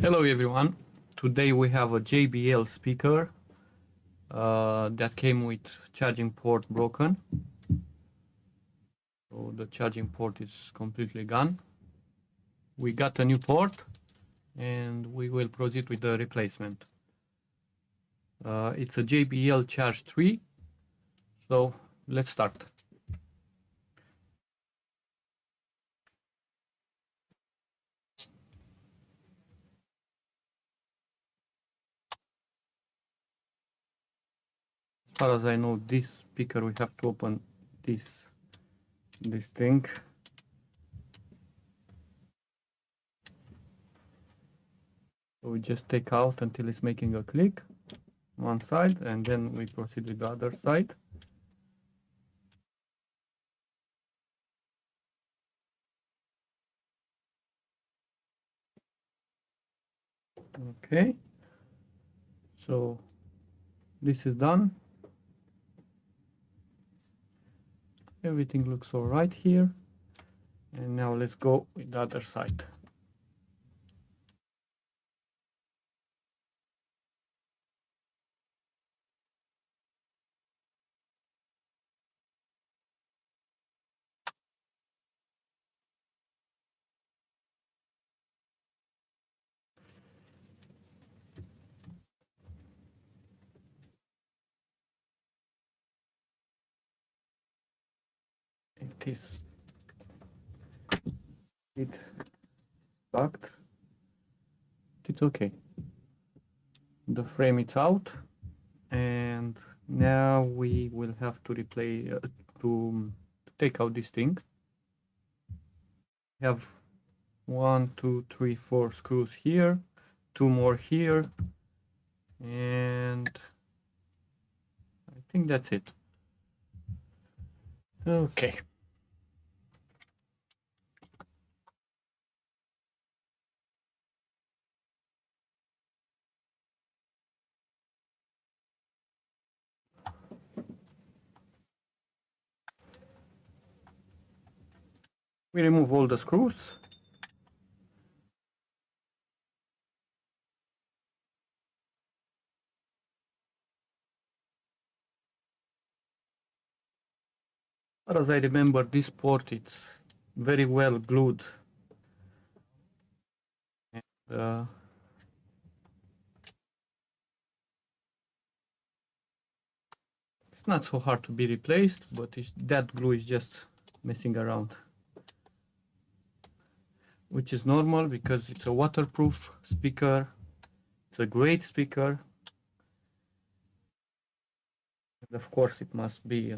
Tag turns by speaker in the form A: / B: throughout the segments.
A: Hello everyone. Today we have a JBL speaker that came with charging port broken. So the charging port is completely gone. We got a new port and we will proceed with the replacement. It's a JBL Charge 3. So let's start. As far as I know, this speaker we have to open this thing. So we just take out until it's making a click one side, and then we proceed with the other side. Okay, so this is done. Everything looks all right here. And now let's go with the other side. It is locked. It's okay. The frame is out, and now we will have to replay to take out this thing. We have 1, 2, 3, 4 screws here, 2 more here, and I think that's it. Okay. We remove all the screws. As far as I remember, this port it's very well glued. And, it's not so hard to be replaced, but that glue is just messing around. Which is normal because it's a waterproof speaker. It's a great speaker. And of course it must be,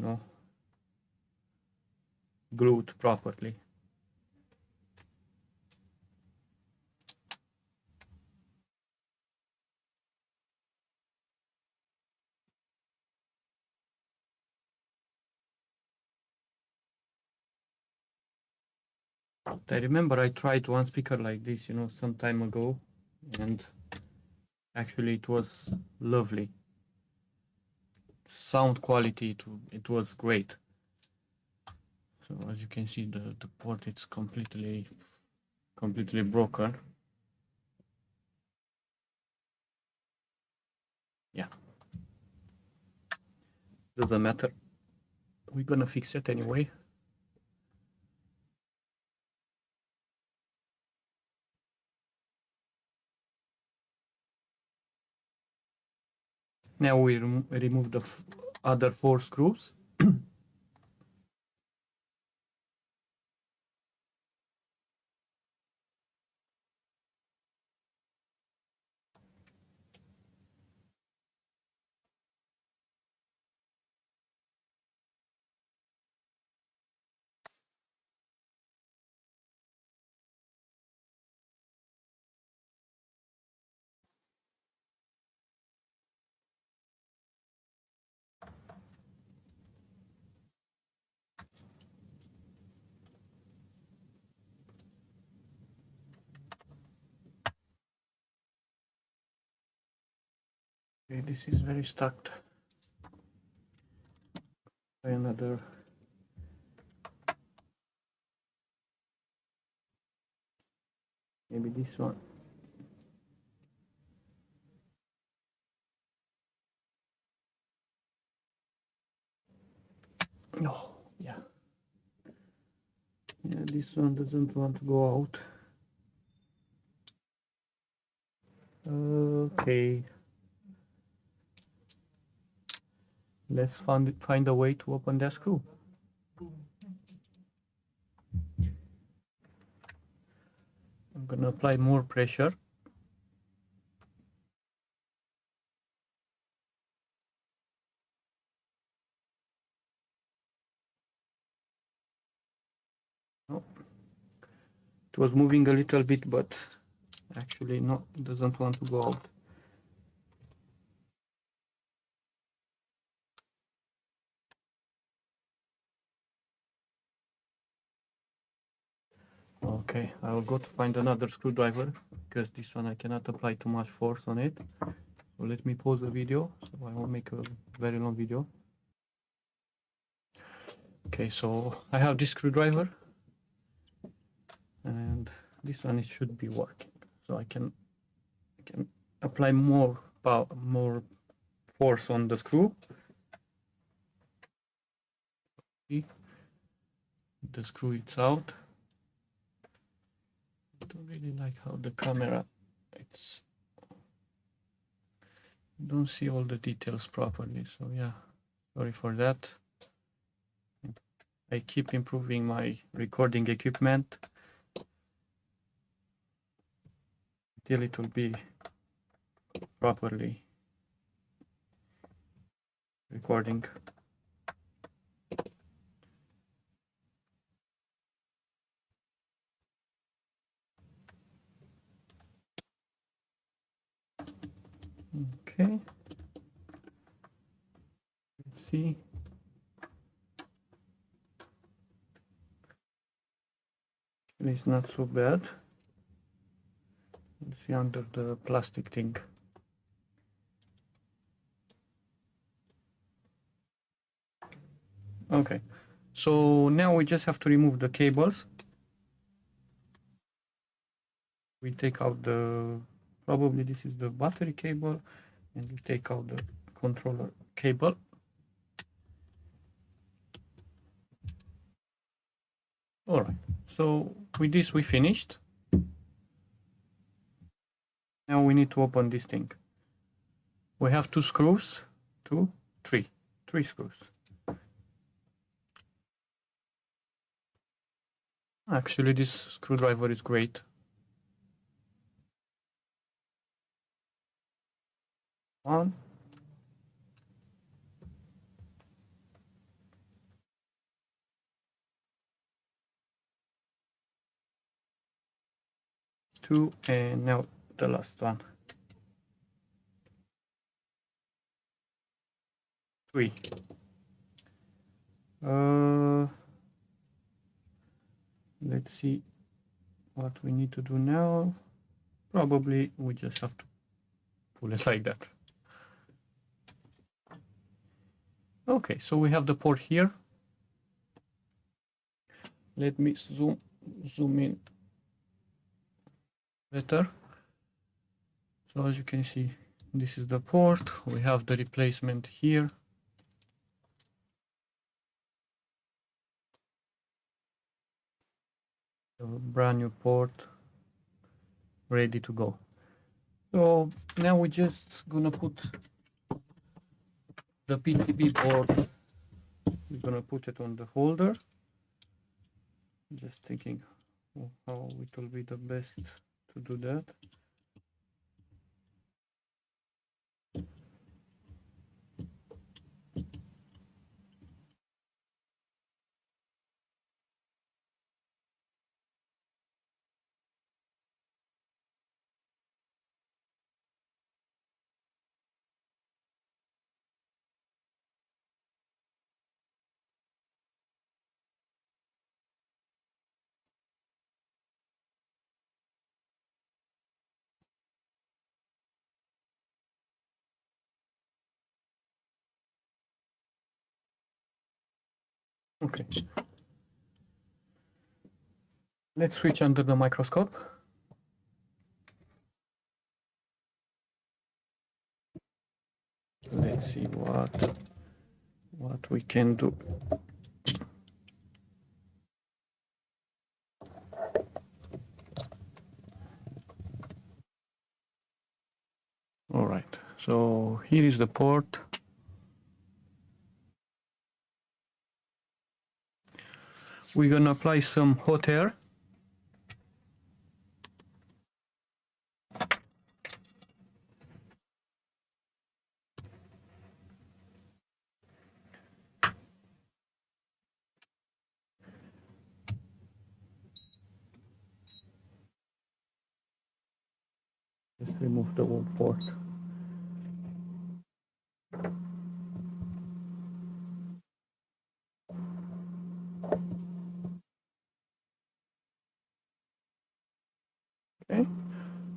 A: glued properly. I remember I tried one speaker like this, some time ago, and actually it was lovely. Sound quality, it was great. So as you can see, the port it's completely broken. Yeah, doesn't matter. We're gonna fix it anyway. Now we remove the other 4 screws. Okay, this is very stuck. Try another. Maybe this one. Oh, yeah. Yeah, this one doesn't want to go out. Okay. Let's find a way to open that screw. I'm gonna apply more pressure. Oh, it was moving a little bit, but actually no, it doesn't want to go out. Okay, I will go to find another screwdriver because this one I cannot apply too much force on it. So let me pause the video so I won't make a very long video. Okay, so I have this screwdriver and this one, it should be working. So I can apply more power, more force on the screw. See? The screw is out. I don't really like how the camera, it's, don't see all the details properly, so yeah, sorry for that. I keep improving my recording equipment until it will be properly recording. Okay, let's see. It's not so bad. Let's see under the plastic thing. Okay, so now we just have to remove the cables. We take out the, probably this is the battery cable, and we take out the controller cable. All right, so with this we finished. Now we need to open this thing. We have two screws, three screws. Actually, this screwdriver is great. One, two, and now the last one. Three. Let's see what we need to do now. Probably we just have to pull it like that. Okay, so we have the port here. Let me zoom in better. So as you can see, this is the port. We have the replacement here. A brand new port ready to go. So now we're just gonna put the PCB board. We're gonna put it on the holder. Just thinking how it will be the best to do that. Okay. Let's switch under the microscope. Let's see what we can do. All right, so here is the port. We're gonna apply some hot air. Just remove the old port. Okay.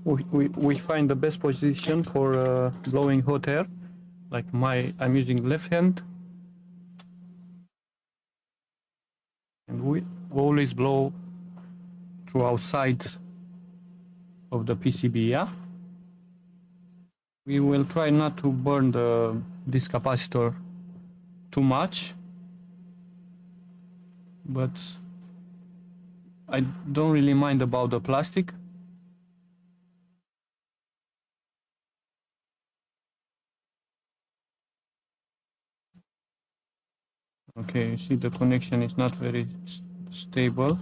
A: We find the best position for blowing hot air. Like I'm using left hand, and we always blow through outside of the PCB. Yeah. We will try not to burn this capacitor too much, but I don't really mind about the plastic. Okay, you see the connection is not very stable,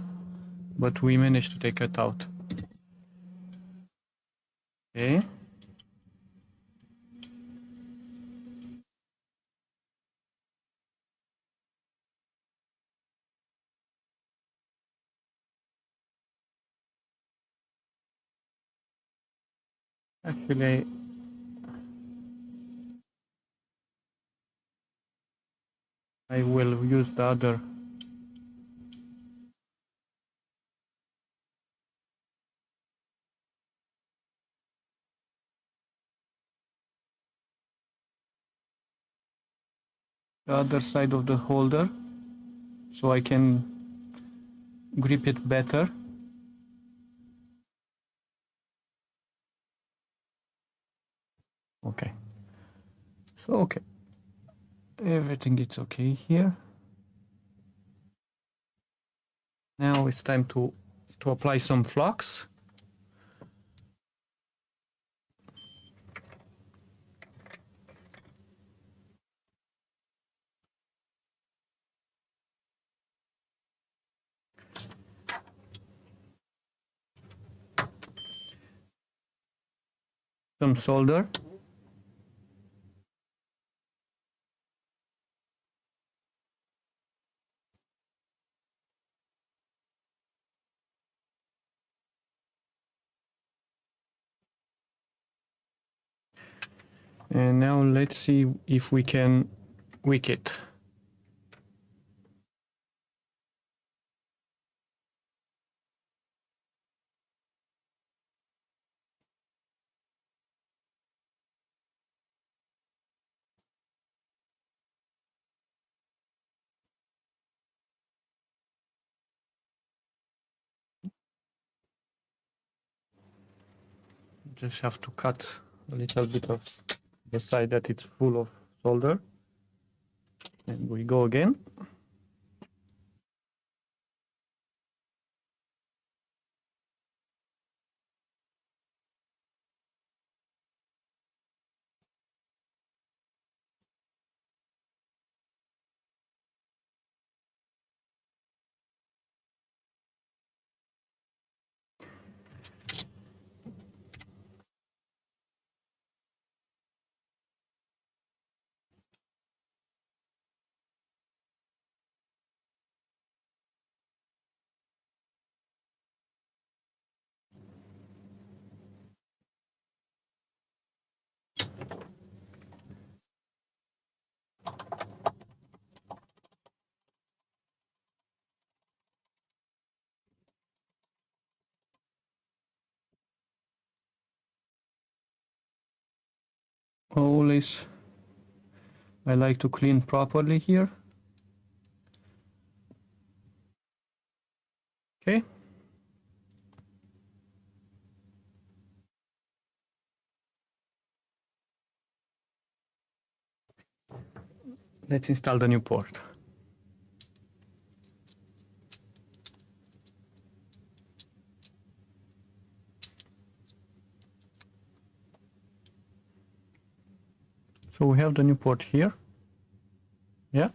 A: but we managed to take it out. Okay. Actually, I will use the other side of the holder so I can grip it better. Okay. So, okay. Everything is okay here. Now it's time to apply some flux. Some solder. And now let's see if we can wick it. Just have to cut a little bit of the side that it's full of solder. And we go again. Always I like to clean properly here. Okay. Let's install the new port. So we have the new port here. Yeah.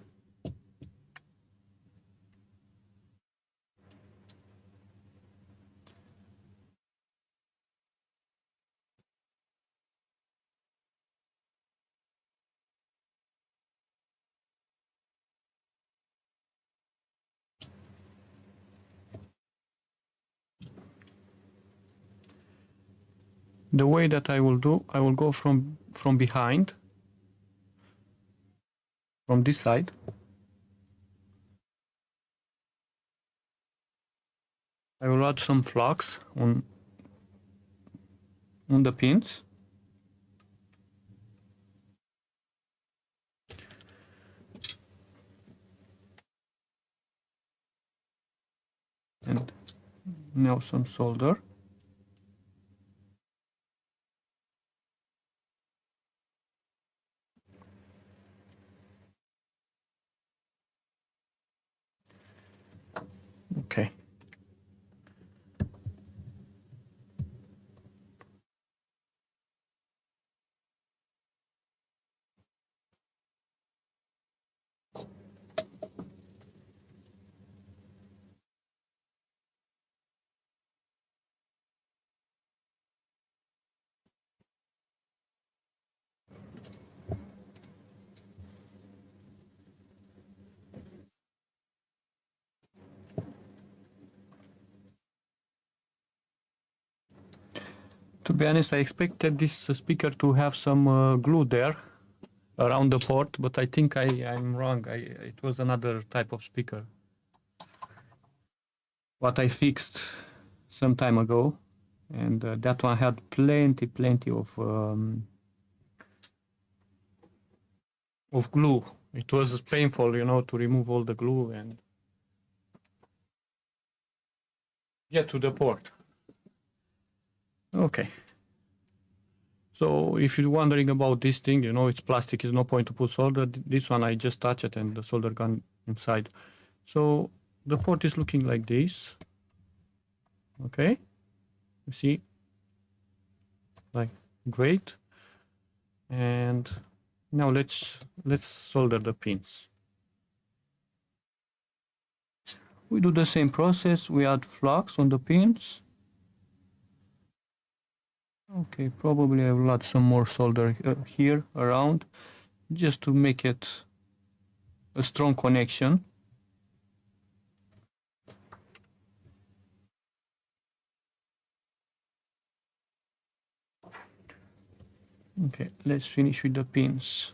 A: The way that I will do, I will go from behind, from this side. I will add some flux on the pins. And now some solder. Okay. To be honest, I expected this speaker to have some glue there around the port, but I think I'm wrong. It was another type of speaker. What I fixed some time ago, and that one had plenty of glue. It was painful, you know, to remove all the glue and get to the port. Okay. So if you're wondering about this thing, you know, it's plastic, there's no point to put solder. This one, I just touch it and the solder gone inside. So the port is looking like this. Okay. You see? Like, great. And now let's solder the pins. We do the same process. We add flux on the pins. Okay, probably I will add some more solder here around, just to make it a strong connection. Okay, let's finish with the pins.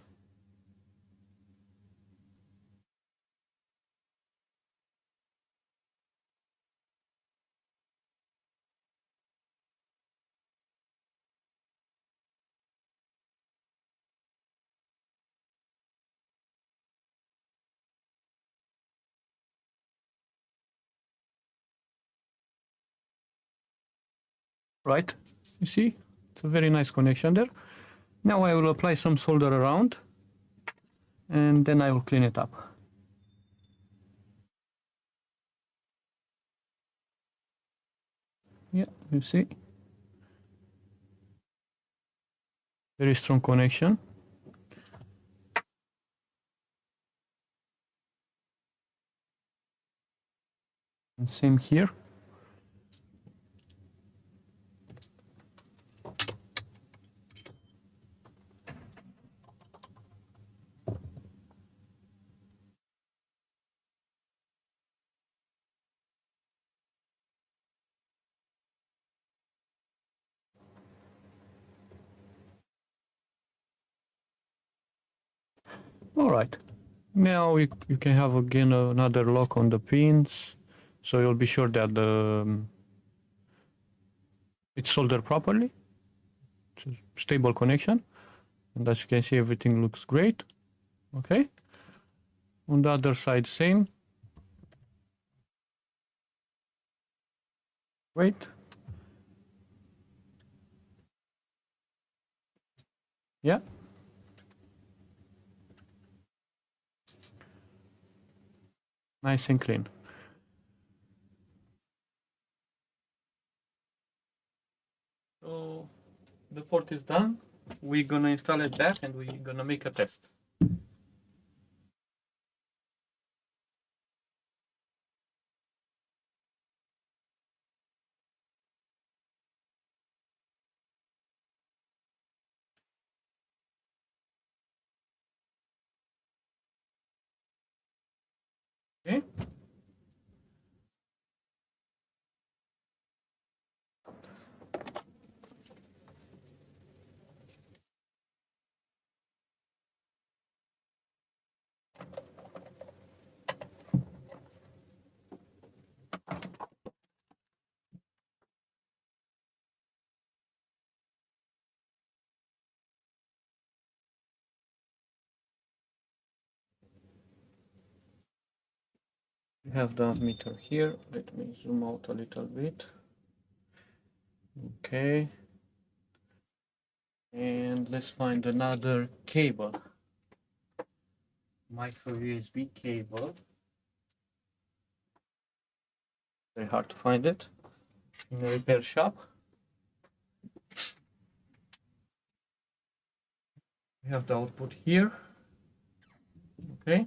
A: Right? You see? It's a very nice connection there. Now I will apply some solder around, and then I will clean it up. Yeah, you see? Very strong connection. And same here. All right. Now you can have again another lock on the pins, so you'll be sure that it's soldered properly. It's a stable connection, and as you can see, everything looks great. Okay. On the other side, same. Great. Yeah. Nice and clean. So the port is done. we're gonna install it back and we're gonna make a test. Okay. We have the meter here. Let me zoom out a little bit. Okay. And let's find another cable. Micro USB cable. Very hard to find it in a repair shop. We have the output here. Okay.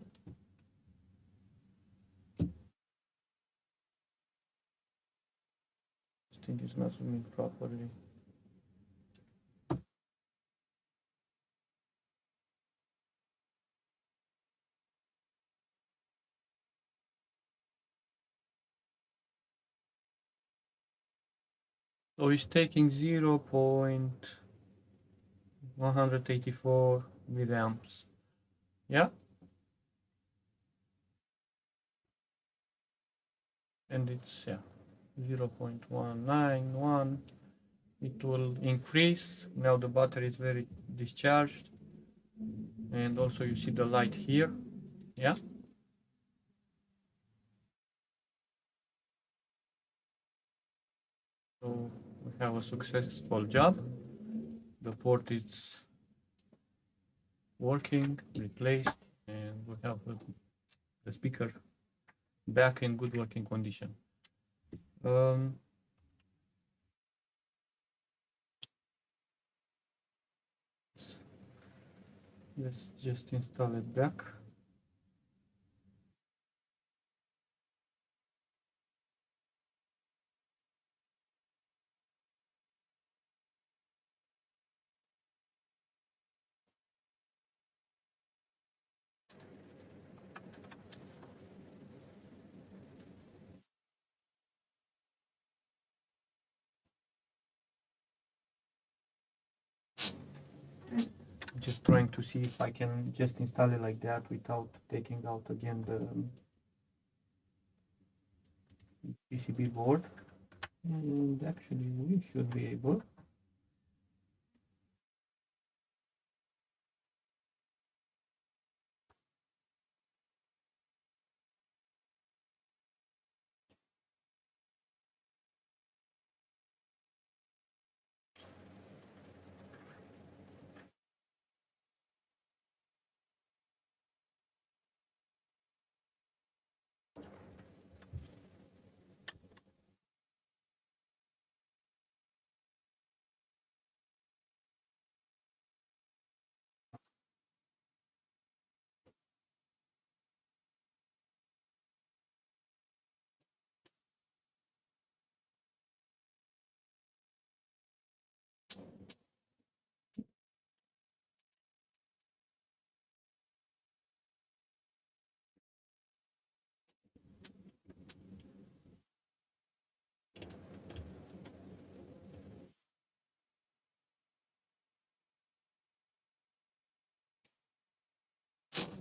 A: This thing is not zooming properly. So it's taking 0.184 milliamps. Yeah. And it's 0.191. It will increase. Now the battery is very discharged. And also you see the light here. Yeah. So we have a successful job. The port is working, replaced, and we have the speaker back in good working condition. Let's just install it back. Just trying to see if I can just install it like that without taking out again the PCB board. And actually we should be able.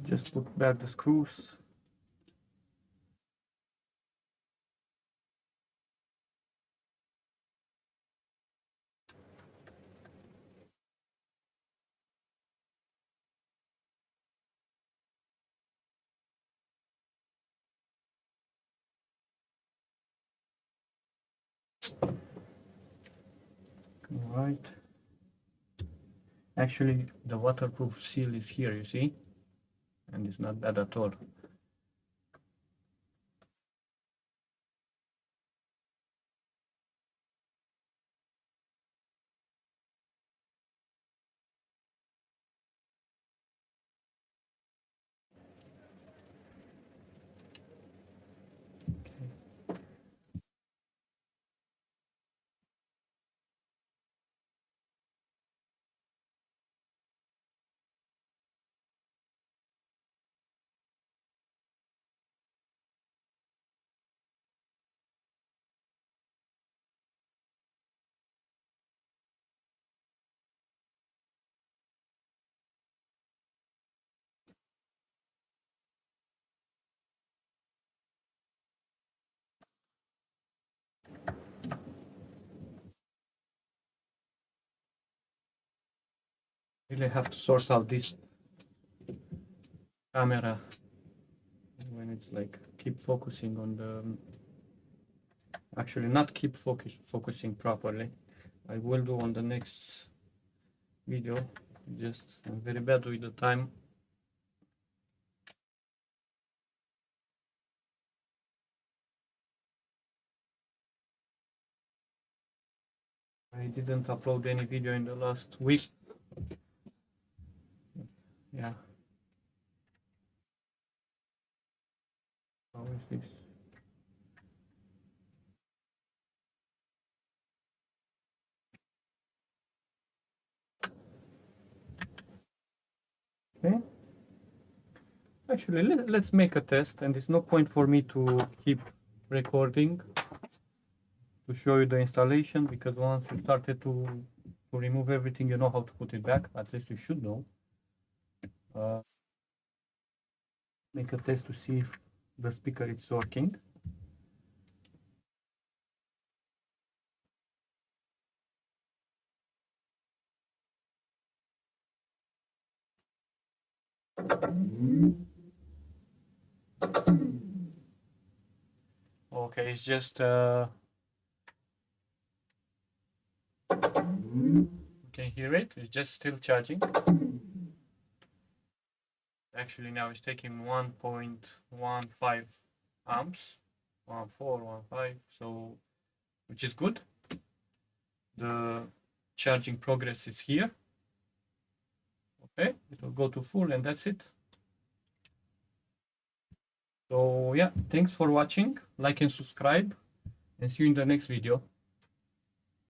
A: Just put back the screws. All right. Actually, the waterproof seal is here, you see? And it's not bad at all. Really have to source out this camera when it's like keep focusing on the, actually not keep focusing properly. I will do on the next video. Just I'm very bad with the time. I didn't upload any video in the last week. Yeah. How is this? Okay. Actually, let's make a test, and there's no point for me to keep recording to show you the installation, because once you started to remove everything, you know how to put it back. At least you should know. Make a test to see if the speaker is working. Okay, it's just you can hear it. It's just still charging. Actually, now it's taking 1.15 amps, 1.4, 1.5, so which is good. The charging progress is here. Okay, it will go to full, and that's it. So yeah, thanks for watching. Like and subscribe, and see you in the next video.